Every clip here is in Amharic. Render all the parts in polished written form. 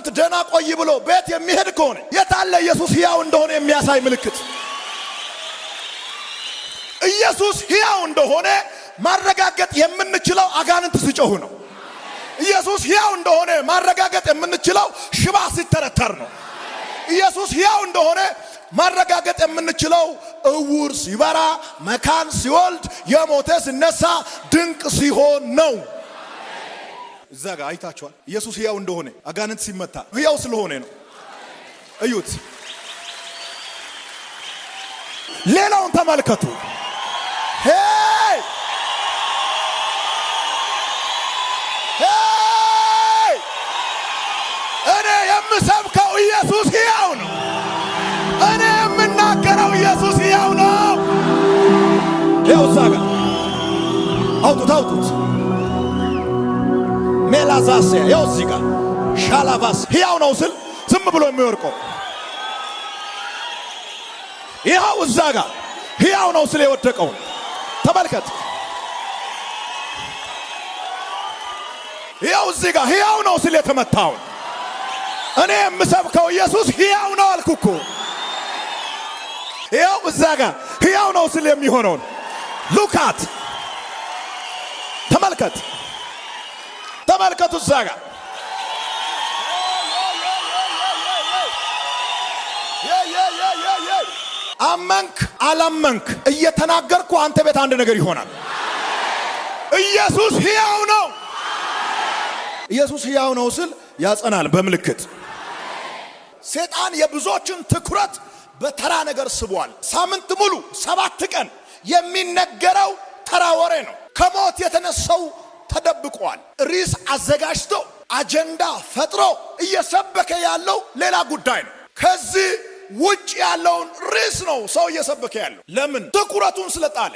ሳምንት ደና ቆይ ብሎ ቤት የሚሄድ ከሆነ የታለ ኢየሱስ ሕያው እንደሆነ የሚያሳይ ምልክት? ኢየሱስ ሕያው እንደሆነ ማረጋገጥ የምንችለው አጋንንት ሲጮሁ ነው። ኢየሱስ ሕያው እንደሆነ ማረጋገጥ የምንችለው ሽባ ሲተረተር ነው። ኢየሱስ ሕያው እንደሆነ ማረጋገጥ የምንችለው እውር ሲበራ፣ መካን ሲወልድ፣ የሞተ ሲነሳ፣ ድንቅ ሲሆን ነው። እዛ ጋር አይታችኋል። ኢየሱስ ሕያው እንደሆነ አጋንንት ሲመታ ሕያው ስለሆነ ነው። እዩት። ሌላውን ተመልከቱ። ሄይ ሄይ እኔ የምሰብከው ኢየሱስ ሕያው ነው። እኔ የምናገረው ኢየሱስ ሕያው ነው። ይኸው እዛ ጋር አውጡት። ሜላዛሴ ይኸው እዚህ ጋር ሻላቫስ ሕያው ነው ስል ዝም ብሎ የሚወርቀው ይኸው እዛ ጋር ሕያው ነው ስል የወደቀው ተመልከት። ይኸው እዚህ ጋር ሕያው ነው ስል የተመታው እኔ የምሰብከው ኢየሱስ ሕያው ነው አልኩ እኮ። ይኸው እዛ ጋር ሕያው ነው ስል የሚሆነውን ሉካት ተመልከቱ። እዛ ጋር አመንክ አላመንክ እየተናገርኩ አንተ ቤት አንድ ነገር ይሆናል። ኢየሱስ ሕያው ነው። ኢየሱስ ሕያው ነው ስል ያጸናል በምልክት። ሰይጣን የብዙዎችን ትኩረት በተራ ነገር ስቧል። ሳምንት ሙሉ 7 ቀን የሚነገረው ተራ ወሬ ነው። ከሞት የተነሳው ተደብቋል። ርዕስ አዘጋጅቶ አጀንዳ ፈጥሮ እየሰበከ ያለው ሌላ ጉዳይ ነው። ከዚህ ውጭ ያለውን ርዕስ ነው ሰው እየሰበከ ያለው። ለምን? ትኩረቱን ስለጣለ።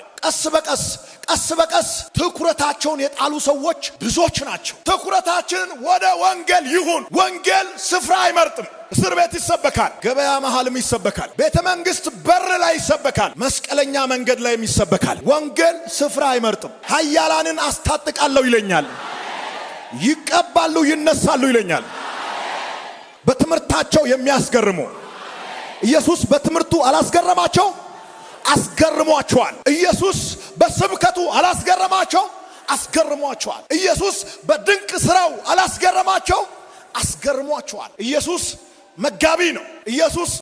ቀስ በቀስ ትኩረታቸውን የጣሉ ሰዎች ብዙዎች ናቸው። ትኩረታችን ወደ ወንጌል ይሁን። ወንጌል ስፍራ አይመርጥም። እስር ቤት ይሰበካል፣ ገበያ መሃልም ይሰበካል፣ ቤተ መንግስት በር ላይ ይሰበካል፣ መስቀለኛ መንገድ ላይም ይሰበካል። ወንጌል ስፍራ አይመርጥም። ኃያላንን አስታጥቃለሁ ይለኛል፣ ይቀባሉ ይነሳሉ ይለኛል። በትምህርታቸው የሚያስገርሙ ኢየሱስ በትምህርቱ አላስገረማቸው? አስገርሟቸዋል። ኢየሱስ በስብከቱ አላስገረማቸው? አስገርሟቸዋል። ኢየሱስ በድንቅ ስራው አላስገረማቸው? አስገርሟቸዋል። ኢየሱስ መጋቢ ነው። ኢየሱስ